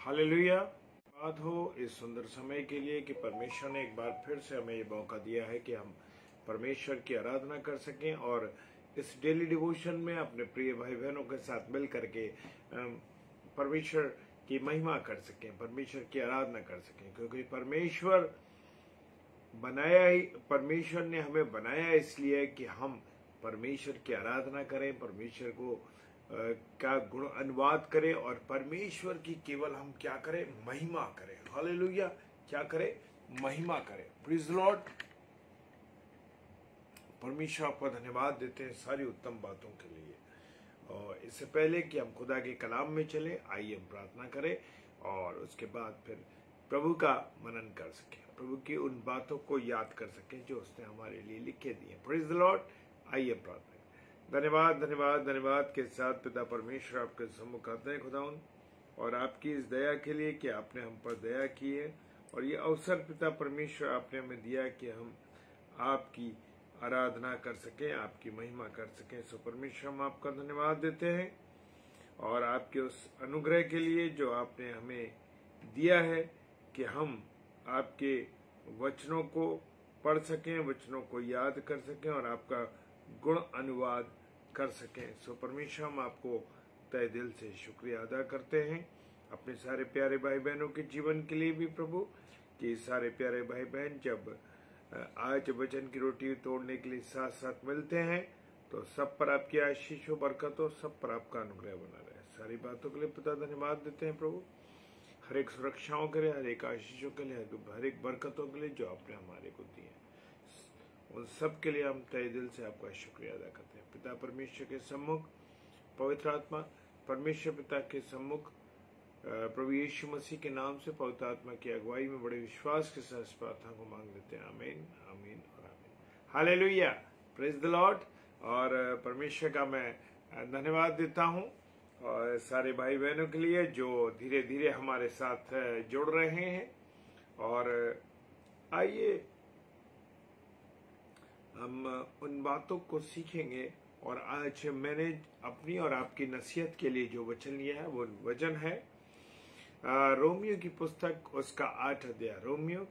Hallelujah. बात हो इस सुंदर समय के लिए कि परमेश्वर ने एक बार फिर से हमें ये मौका दिया है कि हम परमेश्वर की आराधना कर सकें और इस डेली डिवोशन में अपने प्रिय भाई बहनों के साथ मिल करके परमेश्वर की महिमा कर सकें, परमेश्वर की आराधना कर सकें, क्योंकि परमेश्वर ने हमें बनाया इसलिए कि हम परमेश्वर की आराधना करें, परमेश्वर को का गुण अनुवाद करें और परमेश्वर की केवल हम क्या करें, महिमा करें। हालेलुया। क्या करें? महिमा करें। Praise the Lord. परमेश्वर आपको धन्यवाद देते हैं सारी उत्तम बातों के लिए। और इससे पहले कि हम खुदा के कलाम में चले, आइए हम प्रार्थना करें और उसके बाद फिर प्रभु का मनन कर सकें, प्रभु की उन बातों को याद कर सकें जो उसने हमारे लिए लिखे दिए। Praise the Lord. आइए प्रार्थना। धन्यवाद धन्यवाद धन्यवाद के साथ पिता परमेश्वर आपके सम्मुख आते हैं खुदाउन, और आपकी इस दया के लिए कि आपने हम पर दया की है और ये अवसर पिता परमेश्वर आपने हमें दिया कि हम आपकी आराधना कर सकें, आपकी महिमा कर सकें। सो परमेश्वर हम आपका धन्यवाद देते हैं और आपके उस अनुग्रह के लिए जो आपने हमें दिया है कि हम आपके वचनों को पढ़ सकें, वचनों को याद कर सकें और आपका गुण अनुवाद कर सकें। सो परमेश्वर हम आपको तहे दिल से शुक्रिया अदा करते हैं अपने सारे प्यारे भाई बहनों के जीवन के लिए भी प्रभु, कि सारे प्यारे भाई बहन जब आज वचन की रोटी तोड़ने के लिए साथ साथ मिलते हैं तो सब पर आपकी आशीष हो, बरकत हो, सब पर आपका अनुग्रह बना रहे। सारी बातों के लिए पिता धन्यवाद देते हैं प्रभु, हर एक सुरक्षाओं के लिए, हर एक आशीषों के लिए, हर एक बरकतों के लिए जो आपने हमारे को दी है, उन सब के लिए हम तहे दिल से आपका शुक्रिया अदा करते हैं। पिता परमेश्वर के सम्मुख, पवित्र आत्मा परमेश्वर पिता के सम्मुख, प्रभु यीशु मसीह के नाम से पवित्र आत्मा की अगुवाई में बड़े विश्वास के साथ इस प्रार्थना को मांग लेते हैं। आमीन आमीन और आमीन। हालेलुया। Praise the Lord. और परमेश्वर का मैं धन्यवाद देता हूं और सारे भाई बहनों के लिए जो धीरे धीरे हमारे साथ जुड़ रहे हैं। और आइए हम उन बातों को सीखेंगे। और आज मैंने अपनी और आपकी नसीहत के लिए जो वचन लिया है वो वचन है रोमियो की पुस्तक उसका 8 अध्याय, रोमियो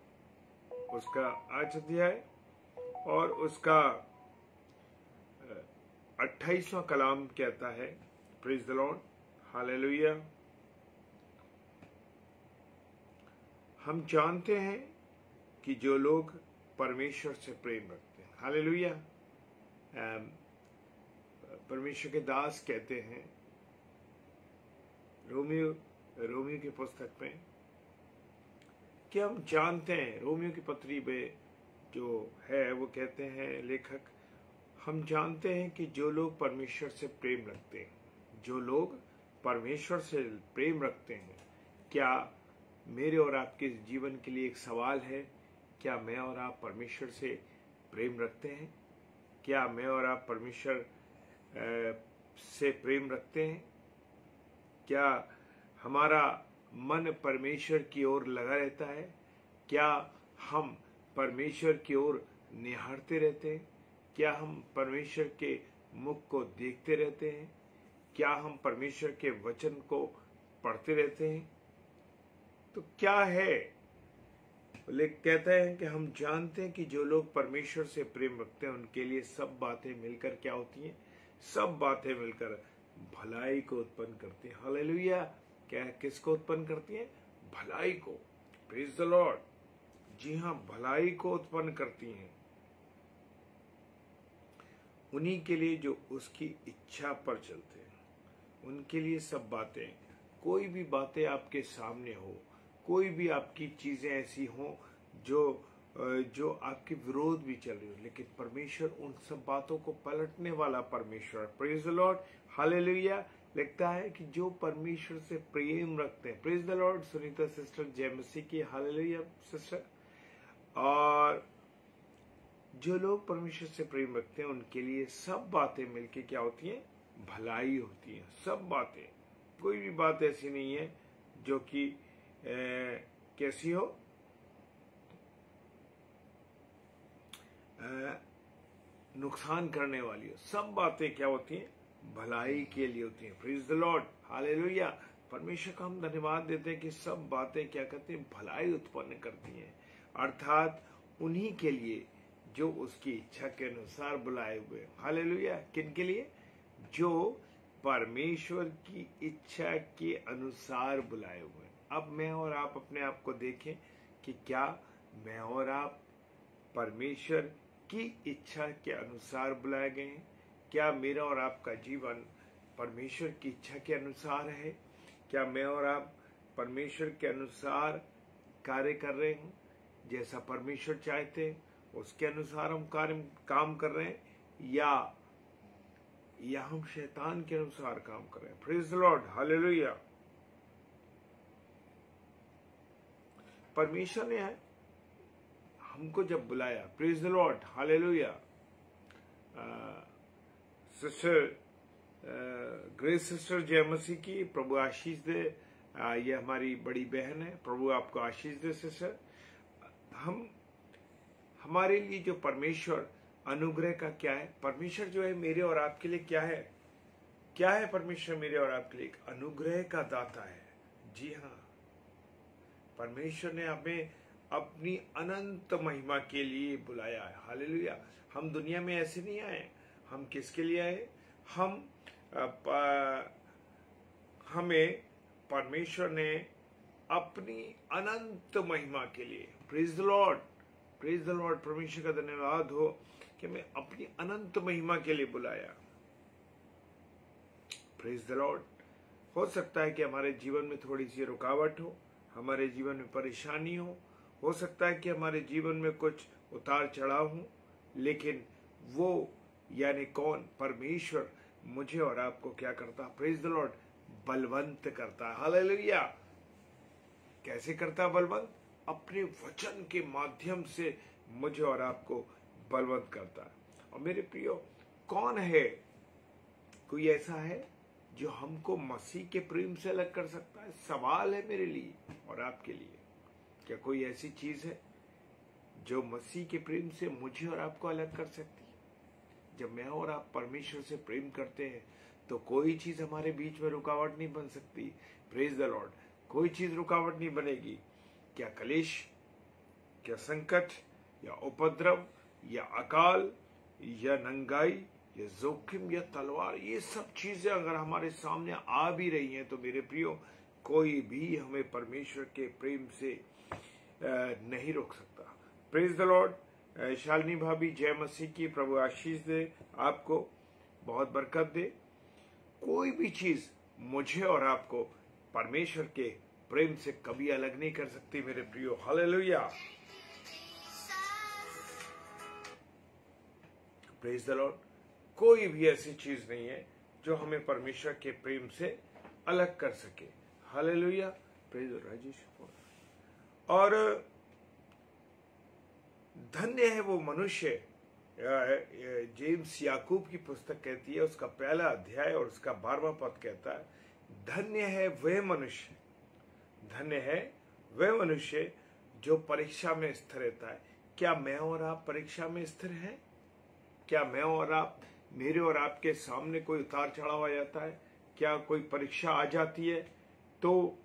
उसका 8 अध्याय और उसका 28वां कलाम कहता है। Praise the lord. हालेलुया। हम जानते हैं कि जो लोग परमेश्वर से प्रेम रखते हैं, हालेलुया, परमेश्वर के दास कहते हैं रोमियो की पुस्तक में कि हम जानते हैं, रोमियो की पत्री में जो है वो कहते हैं लेखक, हम जानते हैं कि जो लोग परमेश्वर से प्रेम रखते हैं, जो लोग परमेश्वर से प्रेम रखते हैं। क्या मेरे और आपके जीवन के लिए एक सवाल है, क्या मैं और आप परमेश्वर से प्रेम रखते हैं? क्या मैं और आप परमेश्वर से प्रेम रखते हैं? क्या हमारा मन परमेश्वर की ओर लगा रहता है? क्या हम परमेश्वर की ओर निहारते रहते हैं? क्या हम परमेश्वर के मुख को देखते रहते हैं? क्या हम परमेश्वर के वचन को पढ़ते रहते हैं? तो क्या है, कहते हैं कि हम जानते हैं कि जो लोग परमेश्वर से प्रेम रखते हैं उनके लिए सब बातें मिलकर क्या होती हैं? सब बातें मिलकर भलाई को उत्पन्न करती हैं। हालेलुया। क्या किसको उत्पन्न करती हैं? भलाई को। Praise the Lord. जी हाँ, भलाई को उत्पन्न करती हैं उन्हीं के लिए जो उसकी इच्छा पर चलते हैं। उनके लिए सब बातें, कोई भी बातें आपके सामने हो, कोई भी आपकी चीजें ऐसी हो जो आपके विरोध भी चल रही हो, लेकिन परमेश्वर उन सब बातों को पलटने वाला परमेश्वर। Praise the lord. हालेलुया। लगता है कि जो परमेश्वर से प्रेम रखते हैं, praise the Lord. Sunita sister, जय मसीह की। Hallelujah sister. और जो लोग परमेश्वर से प्रेम रखते हैं उनके लिए सब बातें मिलके क्या होती हैं? भलाई होती हैं। सब बातें, कोई भी बात ऐसी नहीं है जो कि कैसी हो, नुकसान करने वाली हो। सब बातें क्या होती हैं? भलाई के लिए होती हैं। Praise the lord. हालेलुया। परमेश्वर का हम धन्यवाद देते हैं कि सब बातें क्या करती हैं, भलाई उत्पन्न करती हैं, अर्थात उन्हीं के लिए जो उसकी इच्छा के अनुसार बुलाए हुए। हालेलुया। किन के लिए? जो परमेश्वर की इच्छा के अनुसार बुलाए हुए। अब मैं और आप अपने आप को देखें कि क्या मैं और आप परमेश्वर की इच्छा के अनुसार बुलाए गए हैं? क्या मेरा और आपका जीवन परमेश्वर की इच्छा के अनुसार है? क्या मैं और आप परमेश्वर के अनुसार कार्य कर रहे हैं? जैसा परमेश्वर चाहते हैं उसके अनुसार हम काम कर रहे हैं, या हम शैतान के अनुसार काम कर रहे हैं? Praise the lord. हालेलुया। परमेश्वर ने हमको जब बुलाया, praise the lord, hallelujah. Sister grace sister जय मसीह की, प्रभु आशीष दे। ये हमारी बड़ी बहन है, प्रभु आपको आशीष दे सिस्टर। हमारे लिए जो परमेश्वर अनुग्रह का क्या है? परमेश्वर जो है मेरे और आपके लिए क्या है? क्या है परमेश्वर मेरे और आपके लिए? एक अनुग्रह का दाता है। जी हाँ, परमेश्वर ने हमें अपनी अनंत महिमा के लिए बुलाया है। हालेलुया। हम दुनिया में ऐसे नहीं आए। हम किसके लिए आए? हमें परमेश्वर ने अपनी अनंत महिमा के लिए, praise the Lord, praise the Lord, परमेश्वर का धन्यवाद हो कि मैं अपनी अनंत महिमा के लिए बुलाया। Praise the Lord. हो सकता है कि हमारे जीवन में थोड़ी सी रुकावट हो, हमारे जीवन में परेशानी हो सकता है कि हमारे जीवन में कुछ उतार चढ़ाव हो, लेकिन वो यानी कौन? परमेश्वर मुझे और आपको क्या करता? प्रेज द लॉर्ड, बलवंत करता है। हालेलुया। कैसे करता बलवंत? अपने वचन के माध्यम से मुझे और आपको बलवंत करता है। और मेरे प्रियो, कौन है? कोई ऐसा है जो हमको मसीह के प्रेम से अलग कर सकता है? सवाल है मेरे लिए और आपके लिए। क्या कोई ऐसी चीज है जो मसीह के प्रेम से मुझे और आपको अलग कर सकती है? जब मैं और आप परमेश्वर से प्रेम करते हैं तो कोई चीज हमारे बीच में रुकावट नहीं बन सकती। Praise the Lord. कोई चीज रुकावट नहीं बनेगी। क्या कलेश, क्या संकट, या उपद्रव, या अकाल, या नंगाई, या जोखिम, या तलवार, ये सब चीजें अगर हमारे सामने आ भी रही हैं तो मेरे प्रियो, कोई भी हमें परमेश्वर के प्रेम से नहीं रोक सकता। Praise the Lord. शालिनी भाभी जय मसीह की, प्रभु आशीष दे, आपको बहुत बरकत दे। कोई भी चीज मुझे और आपको परमेश्वर के प्रेम से कभी अलग नहीं कर सकती मेरे प्रियो। हालेलुया। Praise the Lord. कोई भी ऐसी चीज नहीं है जो हमें परमेश्वर के प्रेम से अलग कर सके। हालेलुया। प्रेज राजेश। और धन्य है वो मनुष्य, जेम्स याकूब की पुस्तक कहती है, उसका पहला अध्याय और उसका 12वां पद कहता है, धन्य है वह मनुष्य, धन्य है वह मनुष्य जो परीक्षा में स्थिर रहता है। क्या मैं और आप परीक्षा में स्थिर हैं? क्या मैं और आप, मेरे और आपके सामने कोई उतार चढ़ाव आ जाता है? क्या कोई परीक्षा आ जाती है तो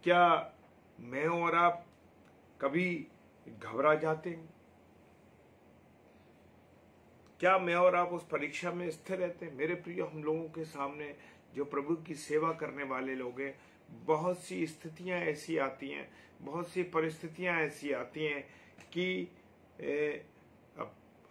क्या मैं और आप कभी घबरा जाते हैं? क्या मैं और आप उस परीक्षा में स्थिर रहते हैं? मेरे प्रिय, हम लोगों के सामने जो प्रभु की सेवा करने वाले लोग हैं, बहुत सी स्थितियां ऐसी आती हैं, बहुत सी परिस्थितियां ऐसी आती हैं कि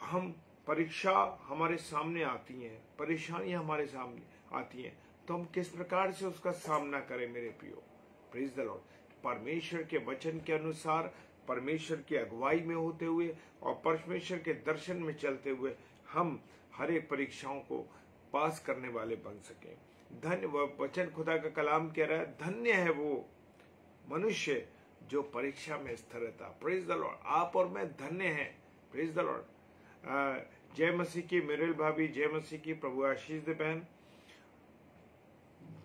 हम परीक्षा हमारे सामने आती हैं, परेशानियां हमारे सामने आती हैं, तो हम किस प्रकार से उसका सामना करें मेरे प्रियो? Praise the Lord. परमेश्वर के वचन के अनुसार, परमेश्वर की अगुवाई में होते हुए और परमेश्वर के दर्शन में चलते हुए हम हर एक परीक्षाओं को पास करने वाले बन सके। धन्य वचन खुदा का कलाम कह रहा है, धन्य है वो मनुष्य जो परीक्षा में स्थिर रहता। Praise the Lord. आप और मैं धन्य हैं। Praise the Lord. जय मसीह की मेरेल भाभी, जय मसीह की, प्रभु आशीष दे बहन।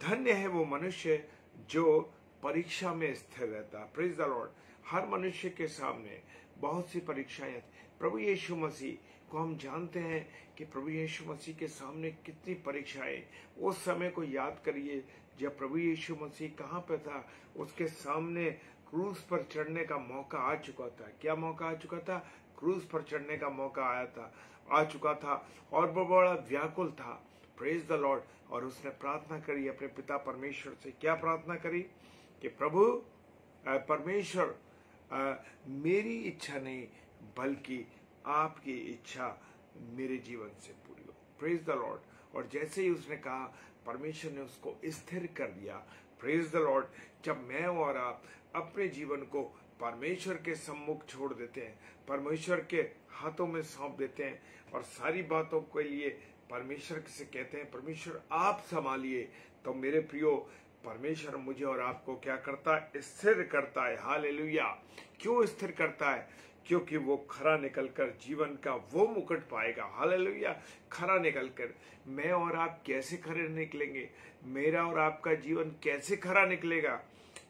धन्य है वो मनुष्य जो परीक्षा में स्थिर रहता। Praise the Lord. हर मनुष्य के सामने बहुत सी परीक्षाएं। प्रभु यीशु मसीह को हम जानते हैं कि प्रभु यीशु मसीह के सामने कितनी परीक्षाएं। उस समय को याद करिए जब प्रभु यीशु मसीह कहाँ पे था, उसके सामने क्रूस पर चढ़ने का मौका आ चुका था। क्या मौका आ चुका था? क्रूस पर चढ़ने का मौका आ चुका था और वो बड़ा व्याकुल था। Praise the Lord. और उसने प्रार्थना करी अपने पिता परमेश्वर से। क्या प्रार्थना करी? कि प्रभु परमेश्वर, मेरी इच्छा नहीं बल्कि आपकी इच्छा मेरे जीवन से पूरी हो। Praise the Lord. और जैसे ही उसने कहा, परमेश्वर ने उसको स्थिर कर दिया। Praise the Lord. जब मैं और आप अपने जीवन को परमेश्वर के सम्मुख छोड़ देते हैं, परमेश्वर के हाथों में सौंप देते हैं और सारी बातों के लिए परमेश्वर से कहते हैं, परमेश्वर आप संभालिए, तो मेरे प्रियो, परमेश्वर मुझे और आपको क्या करता है? स्थिर करता है। हालेलुया। क्यों स्थिर करता है? क्योंकि वो खरा निकलकर जीवन का वो मुकुट पाएगा। हालेलुया। खरा निकलकर मैं और आप कैसे खरे निकलेंगे? मेरा और आपका जीवन कैसे खरा निकलेगा?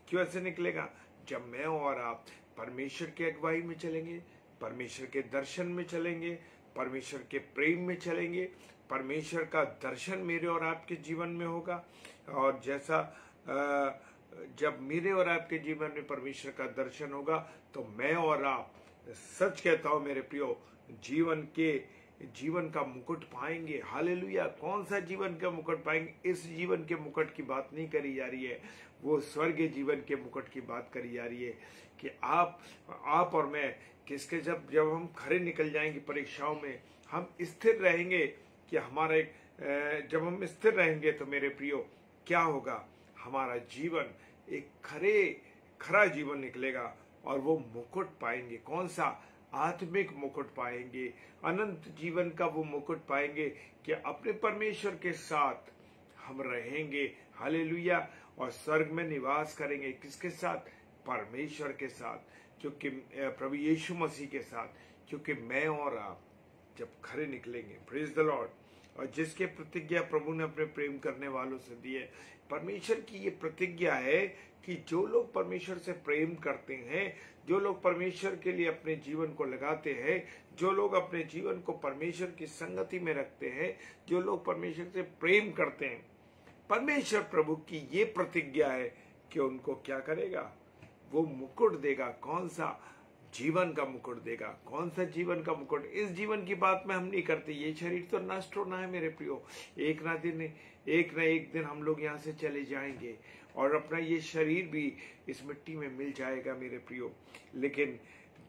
क्यों ऐसे निकलेगा? जब मैं और आप परमेश्वर की अगुवाई में चलेंगे, परमेश्वर के दर्शन में चलेंगे, परमेश्वर के प्रेम में चलेंगे, परमेश्वर का दर्शन मेरे और आपके जीवन में होगा। और जैसा जब मेरे और आपके जीवन में परमेश्वर का दर्शन होगा, तो मैं और आप, सच कहता हूं मेरे प्रियो, जीवन का मुकुट पाएंगे। हालेलुया। कौन सा जीवन का मुकुट पाएंगे? इस जीवन के मुकुट की बात नहीं करी जा रही है, वो स्वर्गीय जीवन के मुकुट की बात करी जा रही है कि आप और मैं किसके, जब हम खरे निकल जाएंगे परीक्षाओं में, हम स्थिर रहेंगे कि जब हम स्थिर रहेंगे तो मेरे प्रियो क्या होगा? हमारा जीवन एक खरा जीवन निकलेगा और वो मुकुट पाएंगे। कौन सा? आत्मिक मुकुट पाएंगे, अनंत जीवन का वो मुकुट पाएंगे कि अपने परमेश्वर के साथ हम रहेंगे। हालेलुया। और स्वर्ग में निवास करेंगे। किसके साथ? परमेश्वर के साथ, क्योंकि प्रभु यीशु मसीह के साथ, क्योंकि मैं और आप जब खरे निकलेंगे। Praise the Lord. और जिसके प्रतिज्ञा प्रभु ने अपने प्रेम करने वालों से दी है, परमेश्वर की ये प्रतिज्ञा है कि जो लोग परमेश्वर से प्रेम करते हैं, जो लोग परमेश्वर के लिए अपने जीवन को लगाते हैं, जो लोग अपने जीवन को परमेश्वर की संगति में रखते हैं, जो लोग परमेश्वर से प्रेम करते हैं, परमेश्वर प्रभु की ये प्रतिज्ञा है कि उनको क्या करेगा? वो मुकुट देगा। कौन सा? जीवन का मुकुट देगा। कौन सा जीवन का मुकुट? इस जीवन की बात में हम नहीं करते। ये शरीर तो नष्ट होना है मेरे प्रियो। एक ना एक दिन हम लोग यहाँ से चले जाएंगे और अपना ये शरीर भी इस मिट्टी में मिल जाएगा मेरे प्रियो। लेकिन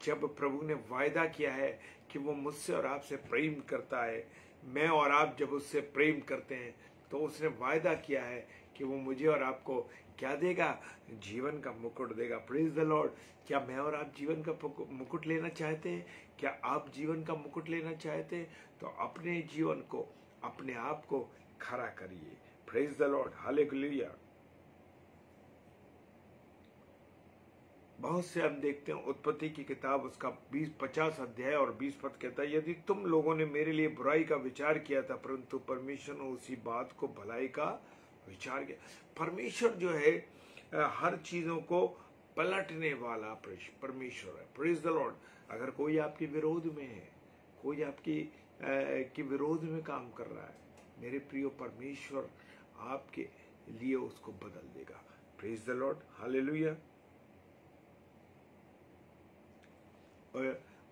जब प्रभु ने वायदा किया है कि वो मुझसे और आपसे प्रेम करता है, मैं और आप जब उससे प्रेम करते हैं, तो उसने वायदा किया है कि वो मुझे और आपको क्या देगा? जीवन का मुकुट देगा। Praise the Lord. क्या मैं और आप जीवन का मुकुट लेना चाहते हैं? क्या आप जीवन का मुकुट लेना चाहते हैं? तो अपने जीवन को, अपने आप को खरा करिए। Praise the lord. हालेलुया। बहुत से हम देखते हैं, उत्पत्ति की किताब उसका 50 अध्याय और 20 पद कहता है, यदि तुम लोगों ने मेरे लिए बुराई का विचार किया था, परंतु परमेश्वर ने उसी बात को भलाई का विचार किया। परमेश्वर जो है हर चीजों को पलटने वाला परमेश्वर है। Praise the Lord. अगर कोई आपके विरोध में है, कोई आपकी के विरोध में काम कर रहा है, मेरे प्रियो, परमेश्वर आपके लिए उसको बदल देगा। Praise the lord. हालेलुया।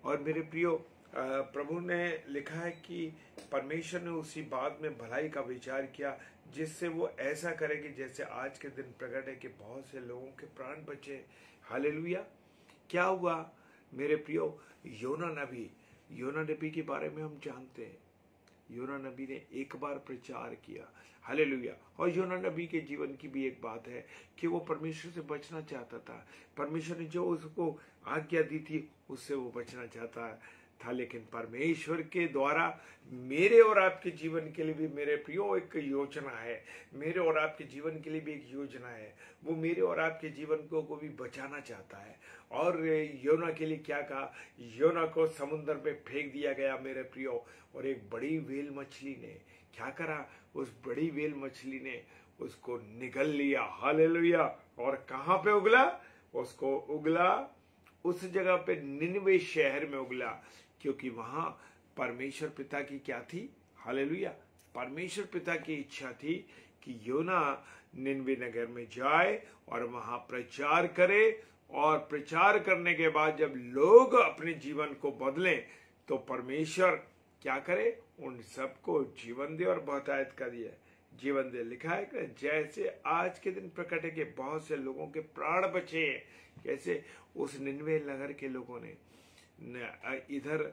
और मेरे प्रियो, प्रभु ने लिखा है कि परमेश्वर ने उसी बात में भलाई का विचार किया, जिससे वो ऐसा करे कि जैसे आज के दिन प्रकट है कि बहुत से लोगों के प्राण बचे। हालेलुया। क्या हुआ मेरे प्रियो? योना नबी के बारे में हम जानते हैं। योना नबी ने एक बार प्रचार किया। हालेलुया। और योना नबी के जीवन की भी एक बात है कि वो परमेश्वर से बचना चाहता था। परमेश्वर ने जो उसको आज्ञा दी थी उससे वो बचना चाहता था, लेकिन परमेश्वर के द्वारा मेरे और आपके जीवन के लिए भी मेरे प्रियो एक योजना है। मेरे और आपके जीवन के लिए भी एक योजना है। वो मेरे और आपके जीवन को भी बचाना चाहता है। और योना के लिए क्या कहा? योना को समुद्र में फेंक दिया गया मेरे प्रियो, और एक बड़ी व्हेल मछली ने क्या करा? उस बड़ी व्हेल मछली ने उसको निगल लिया। हालेलुया। और कहां पे उगला? उसको उगला उस जगह पे, निनवे शहर में उगला, क्योंकि वहां परमेश्वर पिता की क्या थी? हालेलुया। परमेश्वर पिता की इच्छा थी कि योना निनवे नगर में जाए और वहां प्रचार करे, और प्रचार करने के बाद जब लोग अपने जीवन को बदलें तो परमेश्वर क्या करे, उन सबको जीवन दे और बहुतायत करिए जीवन दे। लिखा है कि जैसे आज के दिन प्रकट है कि बहुत से लोगों के प्राण बचे हैं, कैसे उस निनवे नगर के लोगों ने इधर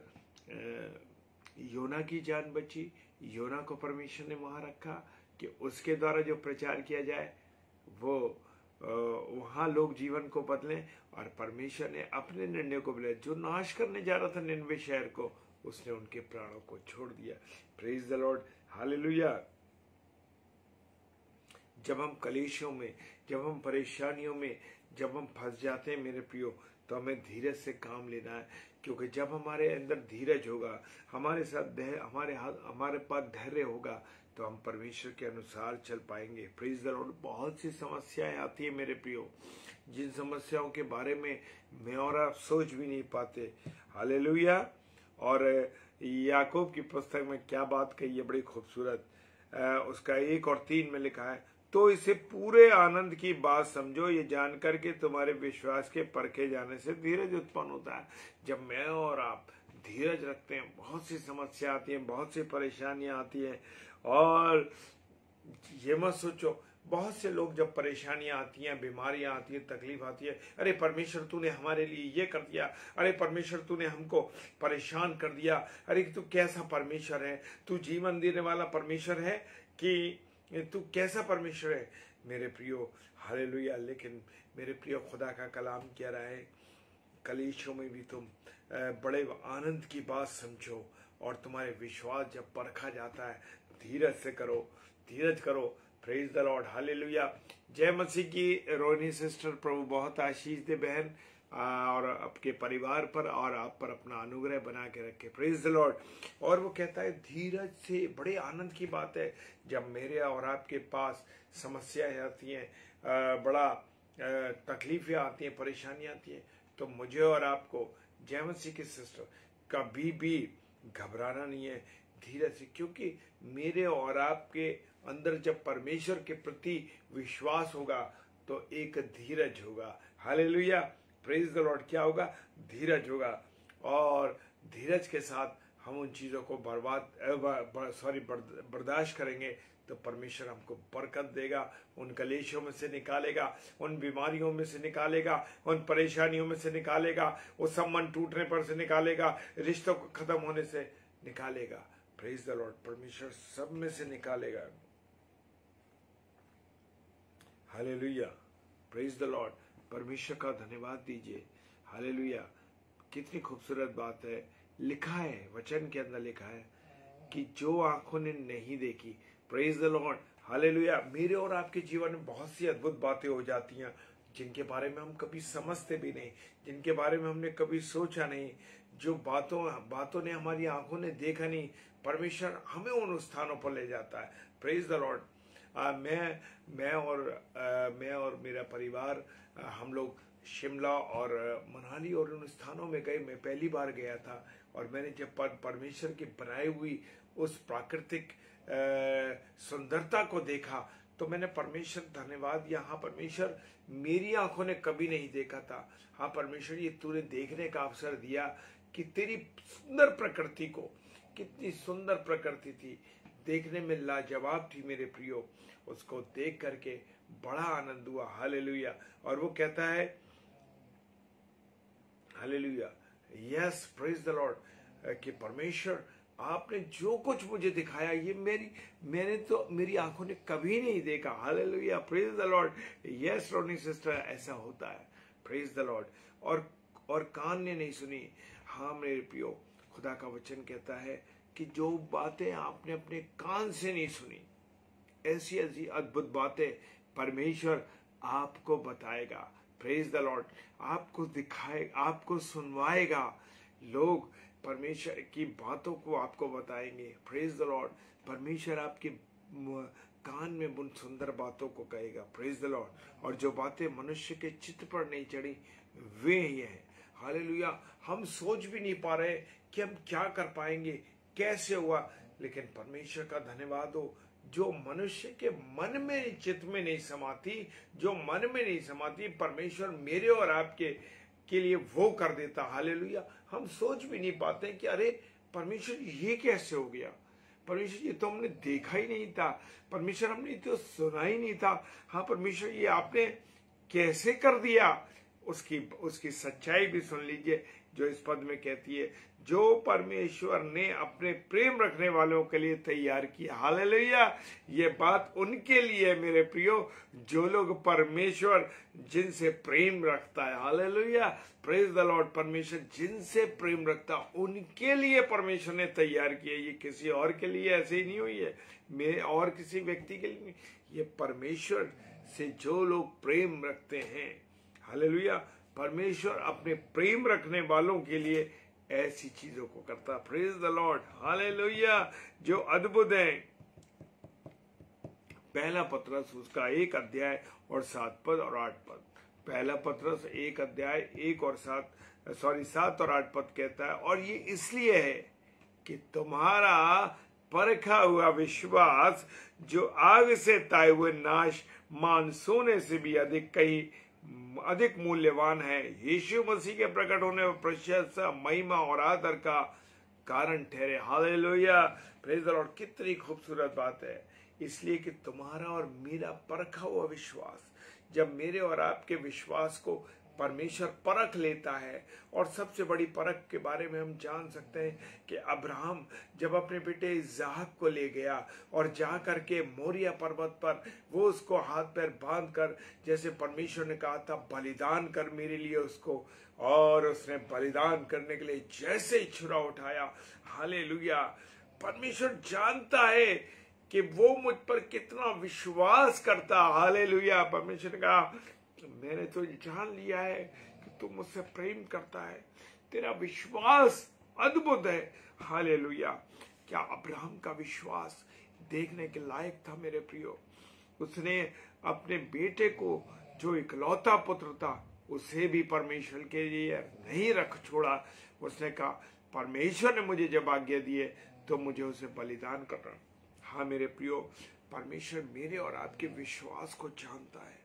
योना की जान बची, योना को परमेश्वर ने वहां रखा कि उसके द्वारा जो प्रचार किया जाए वो वहां लोग जीवन को बदलें, और परमेश्वर ने अपने निर्णय को बदला। जो नाश करने जा रहा था निनवे शहर को, उसने उनके प्राणों को छोड़ दिया। Praise the lord, hallelujah. जब हम कलेशों में, जब हम परेशानियों में, जब हम फंस जाते हैं मेरे प्रियो, तो हमें धीरज से काम लेना है, क्योंकि जब हमारे अंदर धीरज होगा, हमारे साथ हमारे पास धैर्य होगा, तो हम परमेश्वर के अनुसार चल पाएंगे। Praise the Lord. बहुत सी समस्याएं आती है मेरे प्रियो, जिन समस्याओं के बारे में मैं और आप सोच भी नहीं पाते। हालेलुया। और याकूब की पुस्तक में क्या बात कही है, बड़ी खूबसूरत, उसका 1 और 3 में लिखा है, तो इसे पूरे आनंद की बात समझो, ये जानकर के तुम्हारे विश्वास के परखे जाने से धीरज उत्पन्न होता है। जब मैं और आप धीरज रखते हैं, बहुत सी समस्या आती है, बहुत सी परेशानियां आती है, और ये मत सोचो, बहुत से लोग जब परेशानियां आती हैं, बीमारियां आती है, तकलीफ आती है, अरे परमेश्वर तूने हमारे लिए ये कर दिया, अरे परमेश्वर तूने हमको परेशान कर दिया, अरे तू कैसा परमेश्वर है, तू जीवन देने वाला परमेश्वर है कि तू कैसा परमेश्वर है मेरे प्रियो। हालेलुया। लेकिन मेरे प्रियो, खुदा का कलाम कह रहा है, कलेशों में भी तुम बड़े आनंद की बात समझो, और तुम्हारे विश्वास जब परखा जाता है, धीरज से करो, धीरज करो। Praise the lord, hallelujah. जय मसीह की रोहिणी सिस्टर, प्रभु बहुत आशीष दे बहन, और आपके परिवार पर और आप पर अपना अनुग्रह बना के रखे। Praise the Lord. और वो कहता है धीरज से, बड़े आनंद की बात है जब मेरे और आपके पास समस्याएं आती हैं, बड़ा तकलीफें आती हैं, परेशानियां आती हैं, तो मुझे और आपको, जय मसीह की सिस्टर, कभी भी घबराना नहीं है, धीरज से, क्योंकि मेरे और आपके अंदर जब परमेश्वर के प्रति विश्वास होगा तो एक धीरज होगा। हालेलुया। Praise the Lord. क्या होगा? धीरज होगा, और धीरज के साथ हम उन चीजों को बर्दाश्त करेंगे तो परमेश्वर हमको बरकत देगा, उन कलेशों में से निकालेगा, उन बीमारियों में से निकालेगा, उन परेशानियों में से निकालेगा, उस संबंध टूटने पर से निकालेगा, रिश्तों को खत्म होने से निकालेगा। Praise the Lord. परमेश्वर सब में से निकालेगा। हालेलुया। Praise the Lord. परमेश्वर का धन्यवाद दीजिए। हालेलुया। कितनी खूबसूरत बात है, लिखा है वचन के अंदर, लिखा है कि जो आंखों ने नहीं देखी। Praise the lord. हालेलुया। मेरे और आपके जीवन में बहुत सी अद्भुत बातें हो जाती हैं जिनके बारे में हम कभी समझते भी नहीं, जिनके बारे में हमने कभी सोचा नहीं, जो बातों ने हमारी आंखों ने देखा नहीं, परमेश्वर हमें उन स्थानों पर ले जाता है। Praise the Lord. मैं और मेरा परिवार, हम लोग शिमला और मनाली और उन स्थानों में गए। मैं पहली बार गया था, और मैंने जब परमेश्वर की बनाई हुई उस प्राकृतिक सुंदरता को देखा तो मैंने परमेश्वर धन्यवाद, यहाँ परमेश्वर मेरी आंखों ने कभी नहीं देखा था। हाँ परमेश्वर, ये तूने देखने का अवसर दिया कि तेरी सुंदर प्रकृति को, कितनी सुंदर प्रकृति थी, देखने में लाजवाब थी मेरे प्रियो। उसको देख करके बड़ा आनंद हुआ। हालेलुया। और वो कहता है, hallelujah, yes, praise the Lord, कि परमेश्वर आपने जो कुछ मुझे दिखाया, ये मेरी आंखों ने कभी नहीं देखा। Hallelujah. Praise the Lord. Yes Ronnie sister, ऐसा होता है। Praise the Lord. और कान ने नहीं सुनी। हाँ मेरे प्रियो, खुदा का वचन कहता है कि जो बातें आपने अपने कान से नहीं सुनी, ऐसी ऐसी अद्भुत बातें परमेश्वर आपको बताएगा। Praise the Lord. आपको दिखाए, आपको सुनवाएगा। लोग परमेश्वर की बातों को आपको बताएंगे। Praise the Lord. परमेश्वर आपके कान में उन सुंदर बातों को कहेगा। Praise the Lord. और जो बातें मनुष्य के चित्त पर नहीं चढ़ी, वे ही हैं। हालेलुया। हम सोच भी नहीं पा रहे कि हम क्या कर पाएंगे, कैसे हुआ, लेकिन परमेश्वर का धन्यवाद हो जो मनुष्य के मन में, चित्त में नहीं समाती, जो मन में नहीं समाती, परमेश्वर मेरे और आपके के लिए वो कर देता। हालेलुया। हम सोच भी नहीं पाते कि अरे परमेश्वर ये कैसे हो गया, परमेश्वर ये तो हमने देखा ही नहीं था, परमेश्वर हमने तो सुना ही नहीं था, हाँ परमेश्वर ये आपने कैसे कर दिया। उसकी सच्चाई भी सुन लीजिए जो इस पद में कहती है, जो परमेश्वर ने अपने प्रेम रखने वालों के लिए तैयार किया। हालेलुया। ये बात उनके लिए मेरे प्रियो जो लोग परमेश्वर जिनसे प्रेम रखता है। Hallelujah, praise the Lord. परमेश्वर जिनसे प्रेम रखता है उनके लिए परमेश्वर ने तैयार किया। ये किसी और के लिए ऐसे ही नहीं हुई है, मेरे और किसी व्यक्ति के लिए नहीं, ये परमेश्वर से जो लोग प्रेम रखते हैं। हालेलुया। परमेश्वर अपने प्रेम रखने वालों के लिए ऐसी चीजों को करता। Praise the lord. हालेलुया। जो अद्भुत है। पहला पत्रस उसका 1 अध्याय और 7 पद और 8 पद। पहला पत्रस 1 अध्याय 7 और 8 पद कहता है, और ये इसलिए है कि तुम्हारा परखा हुआ विश्वास जो आग से ताए हुए नाश मान सोने से भी अधिक मूल्यवान है, यीशु मसीह के प्रकट होने पर प्रशंसा, महिमा और आदर का कारण ठहरे। Hallelujah, praise the Lord. कितनी खूबसूरत बात है। इसलिए कि तुम्हारा और मेरा परखा हुआ विश्वास, जब मेरे और आपके विश्वास को परमेश्वर परख लेता है, और सबसे बड़ी परख के बारे में हम जान सकते हैं कि अब्राहम जब अपने बेटे इसहाक को ले गया और जा करके मोरिया पर्वत पर वो उसको हाथ पैर बांध कर, जैसे परमेश्वर ने कहा था बलिदान कर मेरे लिए उसको, और उसने बलिदान करने के लिए जैसे ही छुरा उठाया, हालेलुया, परमेश्वर जानता है कि वो मुझ पर कितना विश्वास करता। हालेलुया। परमेश्वर ने कहा मैंने तो जान लिया है कि तू मुझसे प्रेम करता है, तेरा विश्वास अद्भुत है। हालेलुया। क्या अब्राहम का विश्वास देखने के लायक था मेरे प्रियो। उसने अपने बेटे को जो इकलौता पुत्र था उसे भी परमेश्वर के लिए नहीं रख छोड़ा। उसने कहा परमेश्वर ने मुझे जब आज्ञा दी है तो मुझे उसे बलिदान करना। हाँ मेरे प्रियो, परमेश्वर मेरे और आपके विश्वास को जानता है।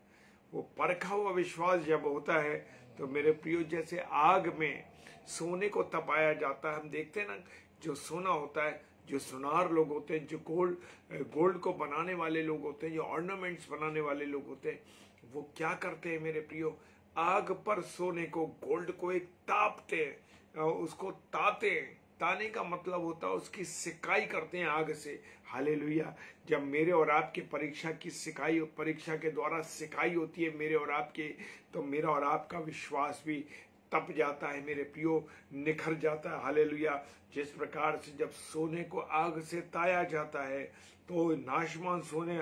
वो परखा हुआ विश्वास जब होता है तो मेरे प्रियो जैसे आग में सोने को तपाया जाता है। हम देखते हैं ना, जो सोना होता है, जो सुनार लोग होते हैं, जो गोल्ड को बनाने वाले लोग होते हैं, जो ऑर्नामेंट्स बनाने वाले लोग होते हैं, वो क्या करते हैं मेरे प्रियो, आग पर सोने को, गोल्ड को एक तापते हैं, उसको ताते हैं। ताने का मतलब होता है उसकी सिकाई करते हैं आग से। हालेलुया। जब मेरे और आपके परीक्षा के द्वारा सिकाई होती है मेरे और आपके, तो मेरा और आपका विश्वास भी तप जाता है मेरे प्रियो, निखर जाता है। हालेलुया। जिस प्रकार से जब सोने को आग से ताया जाता है तो नाशवान सोने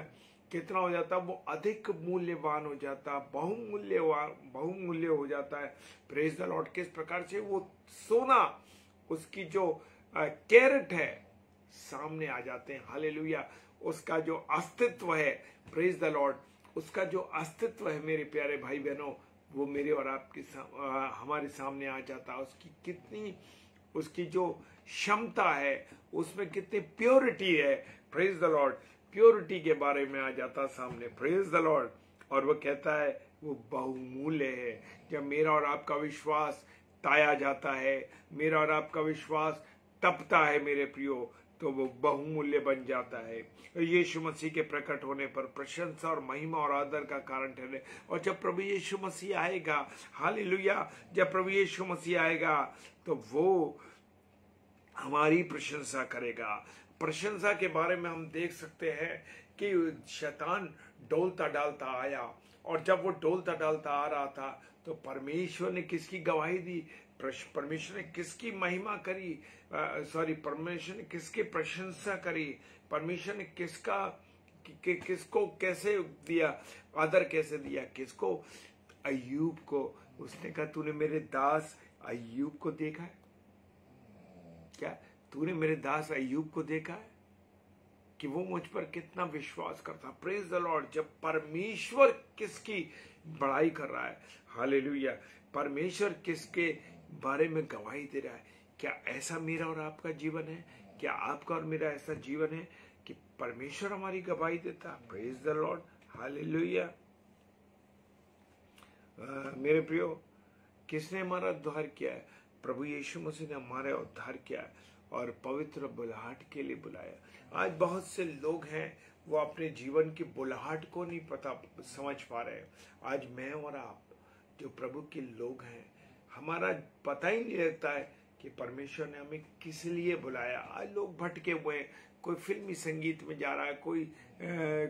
कितना हो जाता है, वो अधिक मूल्यवान हो जाता है, बहुमूल्य हो जाता है। Praise the Lord. किस प्रकार से वो सोना, उसकी जो कैरेट है, सामने आ जाते हैं। हालेलुया। उसका जो अस्तित्व है, प्रेज द लॉर्ड, उसका जो अस्तित्व है मेरे प्यारे भाई बहनों, वो मेरे और आपके हमारे सामने आ जाता है। उसकी जो क्षमता है, उसमें कितनी प्योरिटी है। Praise the Lord. प्योरिटी के बारे में आ जाता सामने। Praise the Lord. और वो कहता है वो बहुमूल्य है। जब मेरा और आपका विश्वास ताया जाता है, मेरा और आपका विश्वास तपता है मेरे प्रियो, तो वो बहुमूल्य बन जाता है। यीशु मसीह के प्रकट होने पर प्रशंसा और महिमा और आदर का कारण ठहरे। और जब प्रभु यीशु मसीह आएगा, हालेलुया, जब प्रभु यीशु मसीह आएगा तो वो हमारी प्रशंसा करेगा। प्रशंसा के बारे में हम देख सकते हैं कि शैतान डोलता डालता आया, और जब वो डोलता डालता आ रहा था तो परमेश्वर ने किसकी गवाही दी, परमेश्वर ने किसकी महिमा करी, परमेश्वर ने किसकी प्रशंसा करी, परमेश्वर ने किसको कैसे दिया, आदर कैसे दिया, किसको, अय्यूब को। उसने कहा तूने मेरे दास अय्यूब को देखा है क्या, तूने मेरे दास अय्यूब को देखा है कि वो मुझ पर कितना विश्वास करता। Praise the Lord. जब परमेश्वर किसकी बड़ाई कर रहा है, हालेलुया, परमेश्वर किसके बारे में गवाही दे रहा है, क्या ऐसा मेरा और आपका जीवन है? क्या आपका और मेरा ऐसा जीवन है कि परमेश्वर हमारी गवाही देता है। Praise the lord, hallelujah. मेरे प्रियो, किसने हमारा उद्धार किया है? प्रभु यीशु मसीह ने हमारा उद्धार किया है और पवित्र बुलाहट के लिए बुलाया। आज बहुत से लोग हैं, वो अपने जीवन की बुलाहट को नहीं पता समझ पा रहे हैं। आज मैं और आप जो प्रभु के लोग हैं, हमारा पता ही नहीं रहता है कि परमेश्वर ने हमें किस लिए बुलाया। आज लोग भटके हुए हैं, कोई फिल्मी संगीत में जा रहा है,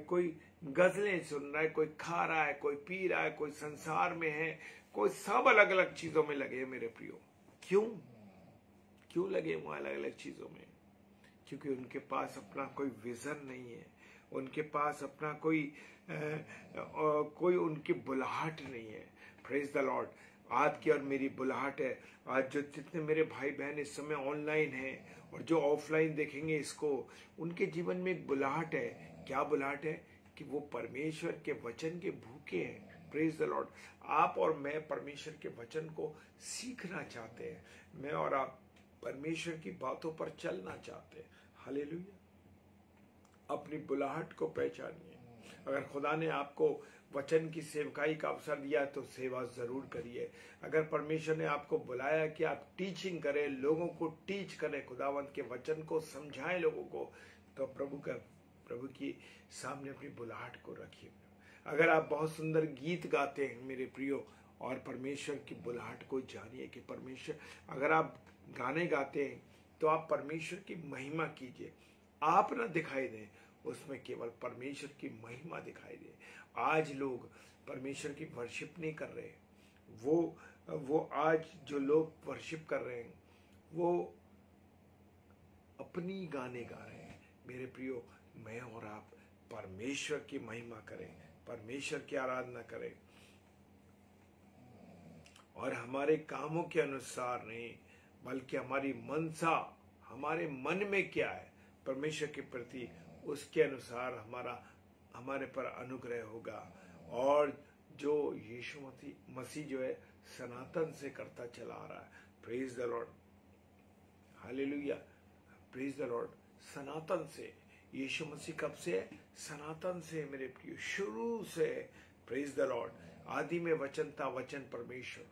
कोई गजलें सुन रहा है, कोई खा रहा है, कोई पी रहा है, कोई संसार में है, कोई सब अलग अलग चीजों में लगे हैं। मेरे प्रियो, क्यों लगे हुए अलग अलग चीजों में? क्योंकि उनके पास अपना कोई विजन नहीं है, उनके पास अपना कोई उनकी बुलाहट नहीं है। Praise the Lord. आज की और मेरी बुलाहट है। आज जो जितने मेरे भाई बहन इस समय ऑनलाइन हैं और जो ऑफलाइन देखेंगे इसको, उनके जीवन में एक बुलाहट है। क्या बुलाहट है? कि वो परमेश्वर के वचन के भूखे हैं। Praise the Lord. आप और मैं परमेश्वर के वचन को सीखना चाहते हैं। मैं और आप परमेश्वर की बातों पर चलना चाहते हैं। हालेलुया। अपनी बुलाहट को पहचानिए। अगर खुदा ने आपको वचन की सेवकाई का अवसर दिया तो सेवा जरूर करिए। अगर परमेश्वर ने आपको बुलाया कि आप टीचिंग करें, लोगों को टीच करें, खुदावंत के वचन को समझाएं लोगों को, तो प्रभु की सामने अपनी बुलाहट को रखिए। अगर आप बहुत सुंदर गीत गाते हैं मेरे प्रियो, और परमेश्वर की बुलाहट को जानिए कि परमेश्वर, अगर आप गाने गाते हैं तो आप परमेश्वर की महिमा कीजिए। आप ना दिखाई दें, उसमें केवल परमेश्वर की महिमा दिखाई दे। आज लोग परमेश्वर की वर्शिप नहीं कर रहे। वो आज जो लोग वर्शिप कर रहे हैं वो अपनी गाने गा रहे हैं। मेरे प्रियो, मैं और आप परमेश्वर की महिमा करें, परमेश्वर की आराधना करें, और हमारे कामों के अनुसार नहीं, बल्कि हमारी मनसा, हमारे मन में क्या है परमेश्वर के प्रति, उसके अनुसार हमारे पर अनुग्रह होगा। और जो यीशु मसीह जो है सनातन से करता चला आ रहा है। Praise the lord, hallelujah. Praise the lord. सनातन से यीशु मसीह कब से है? सनातन से मेरे प्रिय, शुरू से। Praise the Lord. आदि में वचन था, वचन परमेश्वर।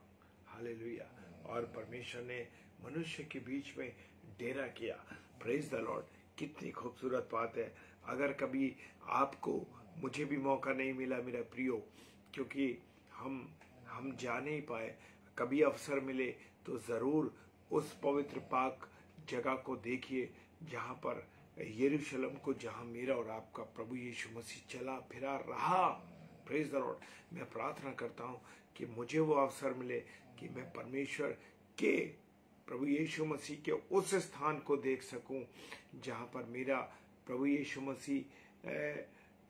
हालेलुया। और परमेश्वर ने मनुष्य के बीच में डेरा किया। Praise the Lord. कितनी खूबसूरत बात है। अगर कभी आपको, मुझे भी मौका नहीं मिला मेरा प्रियो, क्योंकि हम जा नहीं पाए, कभी अवसर मिले तो जरूर उस पवित्र पाक जगह को देखिए जहां पर यरूशलेम को, जहां मेरा और आपका प्रभु यीशु मसीह चला फिरा रहा। Praise the Lord. मैं प्रार्थना करता हूं कि मुझे वो अवसर मिले कि मैं परमेश्वर के, प्रभु यीशु मसीह के उस स्थान को देख सकूं जहां पर मेरा प्रभु यीशु मसीह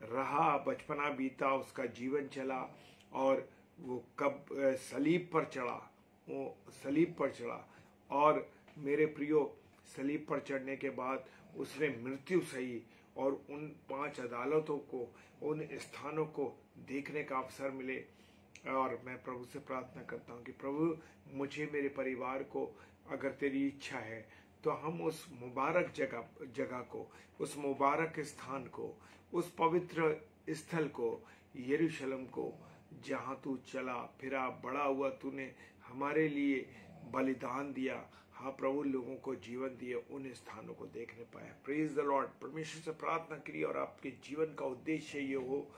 रहा, बचपना बीता, उसका जीवन चला, और वो कब सलीब पर चढ़ा, और मेरे प्रियो सलीब पर चढ़ने के बाद उसने मृत्यु सही, और उन 5 अदालतों को, उन स्थानों को देखने का अवसर मिले। और मैं प्रभु से प्रार्थना करता हूँ कि प्रभु, मुझे, मेरे परिवार को, अगर तेरी इच्छा है तो हम उस मुबारक जगह को, उस मुबारक स्थान को, उस पवित्र स्थल को, यरूशलेम को, जहां तू चला फिरा, बड़ा हुआ, तूने हमारे लिए बलिदान दिया, हाँ प्रभु, लोगों को जीवन दिए, उन स्थानों को देखने पाया। Praise the Lord. परमेश्वर से प्रार्थना करिए और आपके जीवन का उद्देश्य ये हो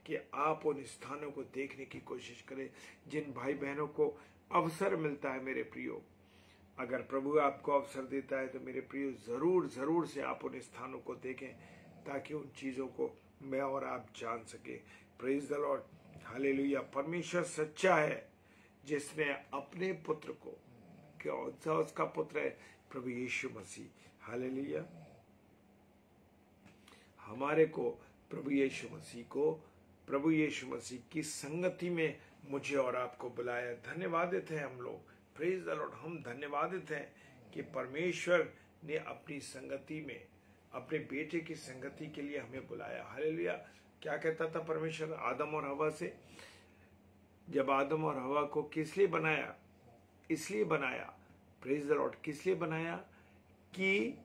कि आप उन स्थानों को देखने की कोशिश करें जिन भाई बहनों को अवसर मिलता है। मेरे प्रियो, अगर प्रभु आपको अवसर देता है तो मेरे प्रियो जरूर से आप उन स्थानों को देखें, ताकि उन चीजों को मैं और आप जान सके। Praise the lord. हालेलुया। परमेश्वर सच्चा है, जिसने अपने पुत्र को, कौन सा उसका पुत्र है? प्रभु यीशु मसीह। हालेलुया। हमारे को प्रभु यीशु मसीह की संगति में मुझे और आपको बुलाया। धन्यवादित है हम लोग। Praise the Lord. हम धन्यवादित हैं कि परमेश्वर ने अपनी संगति में, अपने बेटे की संगति के लिए हमें बुलाया। हालेलुया। क्या कहता था परमेश्वर आदम और हवा से? जब आदम और हवा को किस लिए बनाया? इसलिए बनाया, प्रेज द लॉर्ड, किस लिए बनाया? कि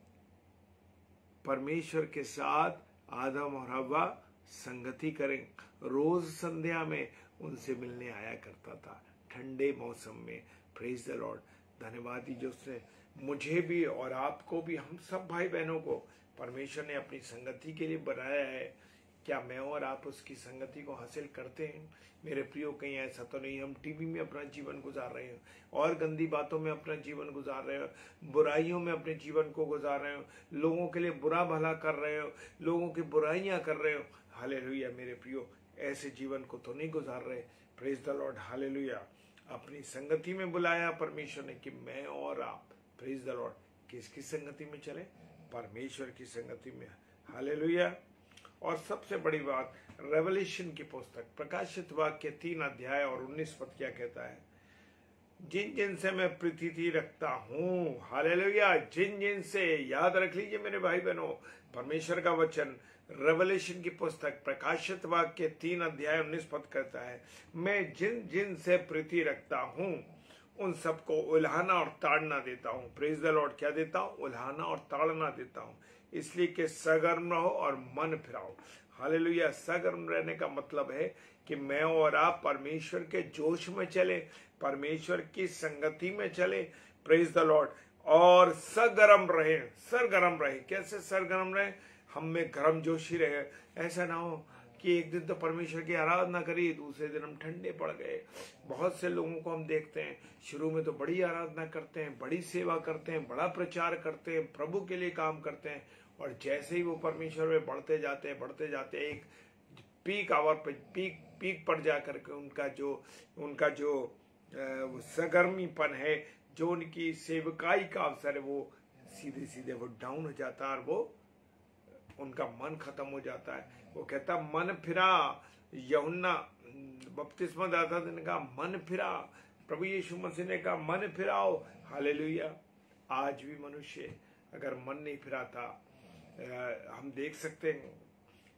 परमेश्वर के साथ आदम और हव्वा संगति करें। रोज संध्या में उनसे मिलने आया करता था, ठंडे मौसम में। Praise the Lord. धन्यवाद दीजिए उसने मुझे भी और आपको भी, हम सब भाई बहनों को परमेश्वर ने अपनी संगति के लिए बनाया है। क्या मैं और आप उसकी संगति को हासिल करते हैं? मेरे प्रियो, कहीं ऐसा तो नहीं हम टीवी में अपना जीवन गुजार रहे हैं और गंदी बातों में अपना जीवन गुजार रहे हो, बुराइयों में अपने जीवन को गुजार रहे हो, लोगों के लिए बुरा भला कर रहे हो, लोगों की बुराइयां कर रहे हो। हालेलुया मेरे प्रियो, ऐसे जीवन को तो नहीं गुजार रहे। Praise the lord. हालेलुया। अपनी संगति में बुलाया परमेश्वर ने कि मैं और आप, प्रेज द लॉर्ड, किसकी संगति में चले? परमेश्वर की संगति में। हालेलुया। और सबसे बड़ी बात, रेवलेशन की पुस्तक प्रकाशित वाक्य 3 अध्याय और 19 पद क्या कहता है? जिन जिन से मैं प्रीति रखता हूं, हालेलुया, जिन जिन से, याद रख लीजिए मेरे भाई बहनों, परमेश्वर का वचन रेवलेशन की पुस्तक प्रकाशित वाक्य 3 अध्याय 19 पद कहता है, मैं जिन जिन से प्रीति रखता हूं उन सबको उल्हाना और ताड़ना देता हूं। Praise the Lord. क्या देता हूं? उल्हाना और ताड़ना देता हूं, इसलिए कि सगर्म रहो और मन फिराओ। हालेलुया। सगर्म रहने का मतलब है कि मैं और आप परमेश्वर के जोश में चले, परमेश्वर की संगति में चले। Praise the Lord. और सरगर्म रहे, सरगर्म रहे। कैसे सरगर्म रहे? हम में गर्म जोशी रहे। ऐसा ना हो कि एक दिन तो परमेश्वर की आराधना करी, दूसरे दिन हम ठंडे पड़ गए। बहुत से लोगों को हम देखते हैं, शुरू में तो बड़ी आराधना करते हैं, बड़ी सेवा करते हैं, बड़ा प्रचार करते हैं, प्रभु के लिए काम करते हैं, और जैसे ही वो परमेश्वर में बढ़ते जाते हैं, एक पीक आवर पे पीक पर जाकर के उनका जो सरगर्मीपन है, जो उनकी सेवकाई का अवसर है, वो सीधे सीधे वो डाउन हो जाता है और वो उनका मन खत्म हो जाता है। वो कहता मन फिरा। यूहन्ना बपतिस्मा दाता ने कहा मन फिरा, प्रभु यीशु मसीह ने कहा मन फिराओ। हालेलुया। आज भी मनुष्य अगर मन नहीं फिराता, हम देख सकते हैं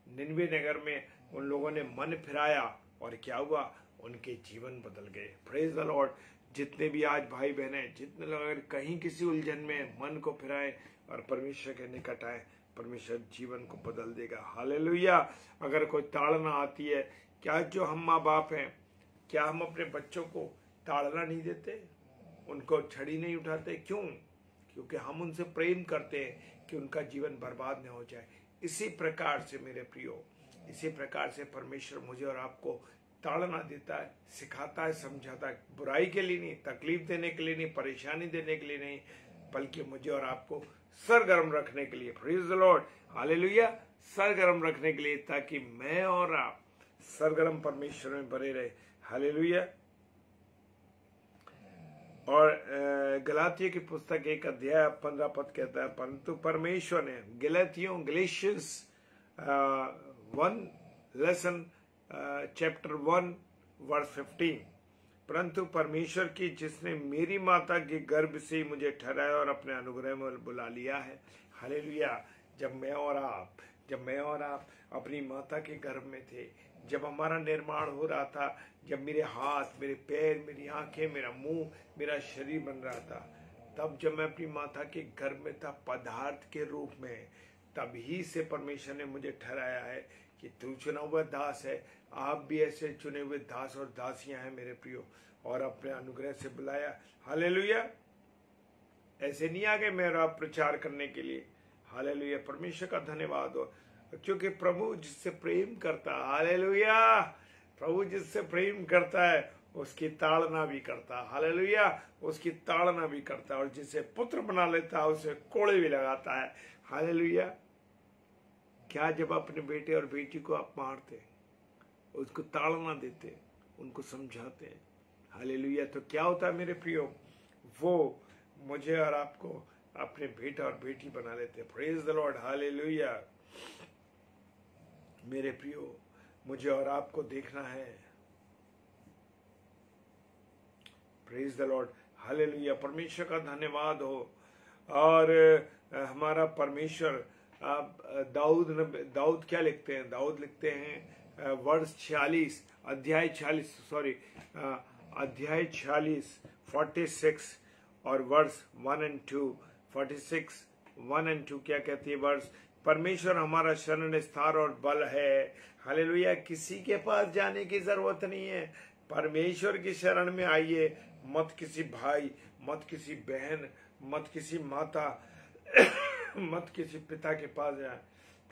निनवे नगर में उन लोगों ने मन फिराया और क्या हुआ? उनके जीवन बदल गए। Praise the Lord. जितने भी आज भाई बहने, जितने लोग अगर कहीं किसी उलझन में मन को फिराए और परमेश्वर के निकट आए, परमेश्वर जीवन को बदल देगा। हालेलुया। अगर कोई ताड़ना आती है, क्या जो हम माँ बाप हैं, क्या हम अपने बच्चों को ताड़ना नहीं देते, उनको छड़ी नहीं उठाते? क्यों? क्योंकि हम उनसे प्रेम करते हैं कि उनका जीवन बर्बाद न हो जाए। इसी प्रकार से मेरे प्रियो, इसी प्रकार से परमेश्वर मुझे और आपको ताड़ना देता है, सिखाता है, समझाता है। बुराई के लिए नहीं, तकलीफ देने के लिए नहीं, परेशानी देने के लिए नहीं, बल्कि मुझे और आपको सरगर्म रखने के लिए। Praise the lord. हालेलुया। सरगर्म रखने के लिए, ताकि मैं और आप सरगर्म परमेश्वर में बने रहे। हालेलुया। और गलातियों की पुस्तक 1 अध्याय 15 पद कहता है, परंतु परमेश्वर ने गलेशियंस 1 लेसन चैप्टर 1 वर्स 15, परंतु परमेश्वर की जिसने मेरी माता के गर्भ से मुझे ठहराया और अपने अनुग्रह में बुला लिया है। हालेलुया। जब मैं और आप अपनी माता के गर्भ में थे, जब हमारा निर्माण हो रहा था, जब मेरे हाथ, मेरे पैर, मेरी आंखें, मेरा मुंह, मेरा शरीर बन रहा था, तब जब मैं अपनी माता के गर्भ में था पदार्थ के रूप में, तभी से परमेश्वर ने मुझे ठहराया है कि तू चुना हुआ दास है। आप भी ऐसे चुने हुए दास और दासियां हैं मेरे प्रियो, और अपने अनुग्रह से बुलाया। हालेलुया। ऐसे नहीं आ गए मेरा प्रचार करने के लिए। हालेलुया। परमेश्वर का धन्यवाद हो, क्योंकि प्रभु जिससे प्रेम करता है, हालेलुया, प्रभु जिससे प्रेम करता है उसकी ताड़ना भी करता है। हालेलुया। उसकी ताड़ना भी करता है, और जिसे पुत्र बना लेता है उसे कोड़े भी लगाता है। हालेलुया। क्या जब अपने बेटे और बेटी को आप मारते, उसको ताड़ना देते, उनको समझाते, हालेलुया, तो क्या होता है मेरे प्रियो? वो मुझे और आपको अपने बेटा और बेटी बना लेते। Praise the lord. हालेलुया। मेरे प्रियो, मुझे और आपको देखना है। Praise the lord. हालेलुया। परमेश्वर का धन्यवाद हो। और हमारा परमेश्वर, दाऊद क्या लिखते हैं? दाऊद लिखते हैं वर्ष 46 अध्याय 46 और वर्ष 1 और 2। 46 1 और 2 क्या कहती है? वर्ष परमेश्वर हमारा शरण स्थान और बल है। हालेलुया। किसी के पास जाने की जरूरत नहीं है, परमेश्वर की शरण में आइए। मत किसी भाई, मत किसी बहन, मत किसी माता मत किसी पिता के पास जाए।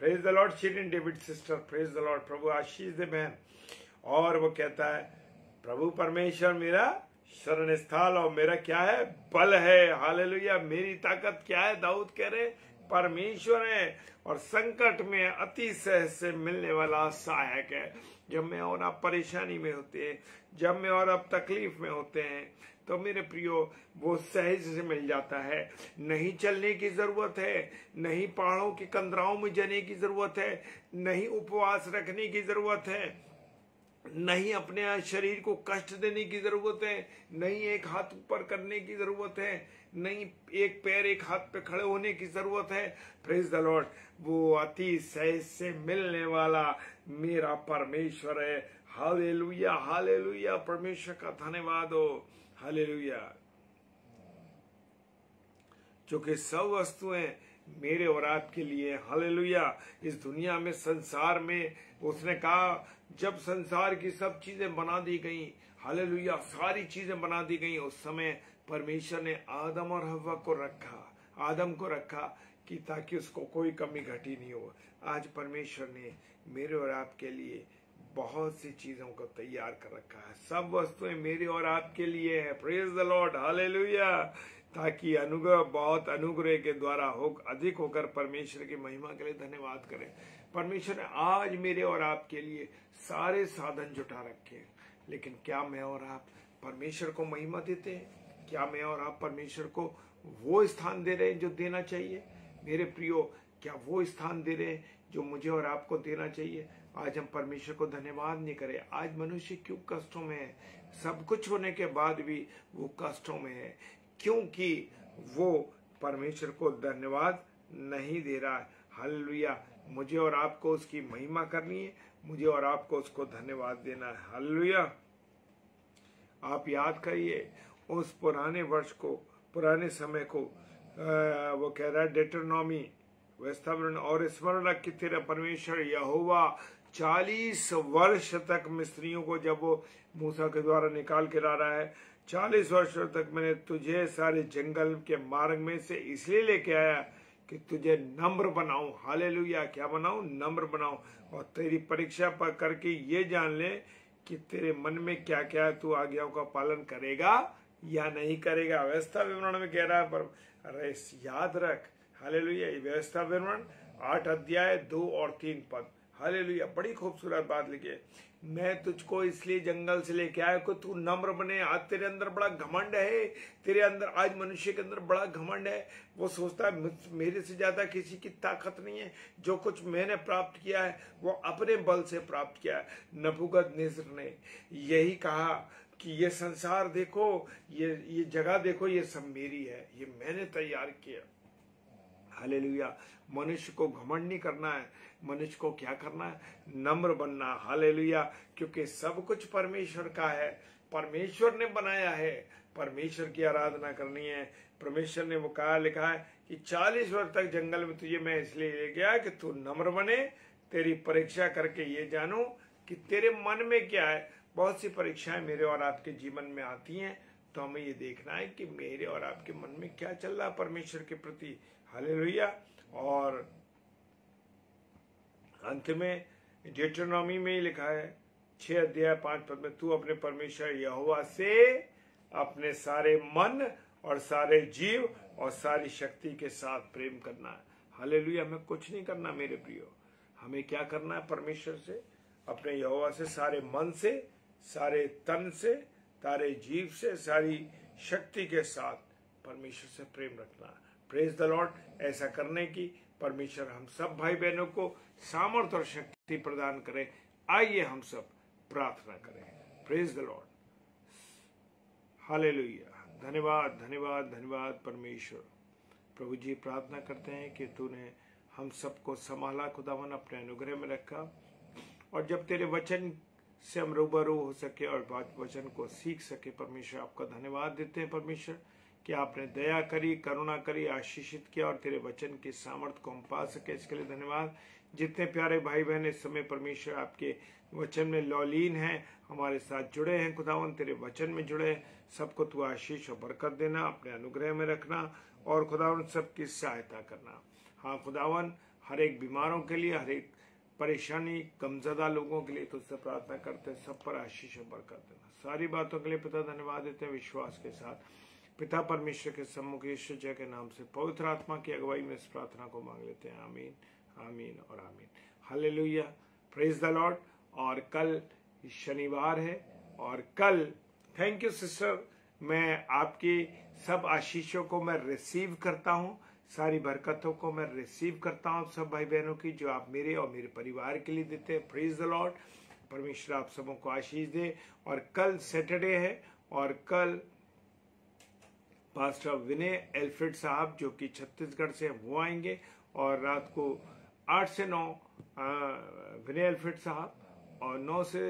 Praise the lord Shirin David sister, praise the lord. प्रभु आशीष दे बहन। और वो कहता है प्रभु परमेश्वर मेरा शरण स्थल और मेरा क्या है, बल है। हालेलुया। मेरी ताकत क्या है, दाऊद कह रहे परमेश्वर है और संकट में अति सहज से मिलने वाला सहायक है। जब मैं और आप परेशानी में होते हैं, जब मैं और आप तकलीफ में होते हैं, तो मेरे प्रियो वो सहज से मिल जाता है। नहीं चलने की जरूरत है, नहीं पहाड़ों की कंदराओं में जाने की जरूरत है, नहीं उपवास रखने की जरूरत है, नहीं अपने शरीर को कष्ट देने की जरूरत है, नहीं एक हाथ ऊपर करने की जरूरत है, नहीं एक पैर एक हाथ पे खड़े होने की जरूरत है। Praise the Lord. वो अति सहज से मिलने वाला मेरा परमेश्वर है। Hallelujah, hallelujah. परमेश्वर का धन्यवाद हो। हालेलुया। क्योंकि सब वस्तुएं मेरे और आपके लिए। हालेलुया। इस दुनिया में, संसार में, उसने कहा जब संसार की सब चीजें बना दी गई, हालेलुया, सारी चीजें बना दी गई, उस समय परमेश्वर ने आदम और हव्वा को रखा, आदम को रखा कि ताकि उसको कोई कमी घटी नहीं हो। आज परमेश्वर ने मेरे और आपके लिए बहुत सी चीजों को तैयार कर रखा है। सब वस्तुएं मेरे और आपके लिए है। Praise the lord. हालेलुया। ताकि अनुग्रह, बहुत अनुग्रह के द्वारा हो अधिक होकर परमेश्वर की महिमा के लिए धन्यवाद करें। परमेश्वर ने आज मेरे और आपके लिए सारे साधन जुटा रखे हैं, लेकिन क्या मैं और आप परमेश्वर को महिमा देते हैं? क्या मैं और आप परमेश्वर को वो स्थान दे रहे हैं जो देना चाहिए? मेरे प्रियो, क्या वो स्थान दे रहे हैं जो मुझे और आपको देना चाहिए? आज हम परमेश्वर को धन्यवाद नहीं करें। आज मनुष्य क्यों कष्टों में है? सब कुछ होने के बाद भी वो कष्टों में है, क्योंकि वो परमेश्वर को धन्यवाद नहीं दे रहा है। हालेलुया। मुझे और आपको उसकी महिमा करनी है, मुझे और आपको उसको धन्यवाद देना है। हालेलुया। आप याद करिए उस पुराने वर्ष को, पुराने समय को। वो कह रहा है डेट्रोनॉमी, व्यवस्थापन, और स्मरण रख कि तेरा परमेश्वर यहोवा 40 वर्ष तक मिस्रियों को, जब वो मूसा के द्वारा निकाल के ला रहा है, 40 वर्षों तक मैंने तुझे सारे जंगल के मार्ग में से इसलिए लेके आया कि तुझे नम्र बनाऊं। हालेलुया। क्या बनाऊं? नम्र बनाऊं, और तेरी परीक्षा पर करके ये जान ले कि तेरे मन में क्या क्या है, तू आज्ञाओं का पालन करेगा या नहीं करेगा। व्यवस्था विवरण में कह रहा है, पर अरे याद रख। हालेलुया। व्यवस्था विवरण 8 अध्याय 2 और 3 पद। हालेलुया। बड़ी खूबसूरत बात लिखी है। मैं तुझको इसलिए जंगल से लेके आया कि तू नम्र बने। आज तेरे अंदर बड़ा घमंड है, तेरे अंदर, आज मनुष्य के अंदर बड़ा घमंड है। वो सोचता है मेरे से ज्यादा किसी की ताकत नहीं है, जो कुछ मैंने प्राप्त किया है वो अपने बल से प्राप्त किया है। नबूकदनेस्सर ने यही कहा कि ये संसार देखो, ये जगह देखो, ये सब मेरी है, ये मैंने तैयार किया। हालेलुया। मनुष्य को घमंड नहीं करना है, मनुष्य को क्या करना है? नम्र बनना। हालेलुया। क्योंकि सब कुछ परमेश्वर का है, परमेश्वर ने बनाया है, परमेश्वर की आराधना करनी है। परमेश्वर ने वो कहा, लिखा है कि 40 वर्ष तक जंगल में तुझे मैं इसलिए ले गया कि तू नम्र बने, तेरी परीक्षा करके ये जानू कि तेरे मन में क्या है। बहुत सी परीक्षाएं मेरे और आपके जीवन में आती हैं, तो हमें ये देखना है कि मेरे और आपके मन में क्या चल रहा है परमेश्वर के प्रति। हालेलुया। और अंत में डेट्रोनॉमी में ही लिखा है 6 अध्याय 5 पद में, तू अपने परमेश्वर यहोवा से अपने सारे मन और सारे जीव और सारी शक्ति के साथ प्रेम करना है। हालेलुया। हमें कुछ नहीं करना मेरे प्रियो, हमें क्या करना है? परमेश्वर से, अपने यहोवा से, सारे मन से, सारे तन से, सारे जीव से, सारी शक्ति के साथ परमेश्वर से प्रेम रखना है। Praise the Lord. ऐसा करने की परमेश्वर हम सब भाई बहनों को सामर्थ्य और शक्ति प्रदान करे। आइए हम सब प्रार्थना करें। Praise the lord. हालेलुया। धन्यवाद, धन्यवाद, धन्यवाद परमेश्वर। प्रभु जी, प्रार्थना करते हैं कि तूने हम सबको संभाला खुदावन, अपने अनुग्रह में रखा, और जब तेरे वचन से हम रूबरू हो सके और वचन को सीख सके, परमेश्वर आपका धन्यवाद देते हैं परमेश्वर, कि आपने दया करी, करुणा करी, आशीषित किया और तेरे वचन की सामर्थ्य को हम पा सके, इसके लिए धन्यवाद। जितने प्यारे भाई बहन इस समय परमेश्वर आपके वचन में लौलीन हैं, हमारे साथ जुड़े हैं खुदावन, तेरे वचन में जुड़े हैं, सबको तू आशीष और बरकत देना, अपने अनुग्रह में रखना और खुदावन सबकी सहायता करना। हाँ खुदावन, हर एक बीमारों के लिए, हर एक परेशानी गमजदा लोगों के लिए तुझसे प्रार्थना करते हैं, सब पर आशीष और बरकत देना। सारी बातों के लिए पिता धन्यवाद देते हैं विश्वास के साथ। पिता परमेश्वर के सम्मुख यीशु जय के नाम से पवित्र आत्मा की अगुवाई में इस प्रार्थना को मांग लेते हैं। आमीन, आमीन और आमीन। Hallelujah, praise the Lord. और कल शनिवार है और कल, थैंक यू सिस्टर, मैं आपकी सब आशीषों को मैं रिसीव करता हूँ, सारी बरकतों को मैं रिसीव करता हूँ सब भाई बहनों की, जो आप मेरे और मेरे परिवार के लिए देते हैं। Praise the Lord. परमेश्वर आप सबों को आशीष दे। और कल सैटरडे है और कल पास्टर विनय एल्फ्रेड साहब जो कि छत्तीसगढ़ से, वो आएंगे और रात को 8 से 9 विनय एल्फ्रेड साहब और 9 से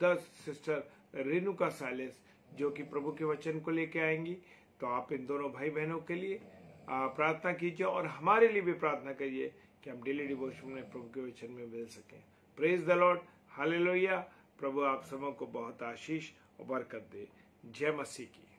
10 सिस्टर रेणुका साइलेस जो कि प्रभु के वचन को लेके आएंगी। तो आप इन दोनों भाई बहनों के लिए प्रार्थना कीजिए और हमारे लिए भी प्रार्थना करिए कि हम डेली डिवोशन में प्रभु के वचन में मिल सकें। Praise the lord, hallelujah. प्रभु आप सबों को बहुत आशीष और बरकत दे। जय मसीह की।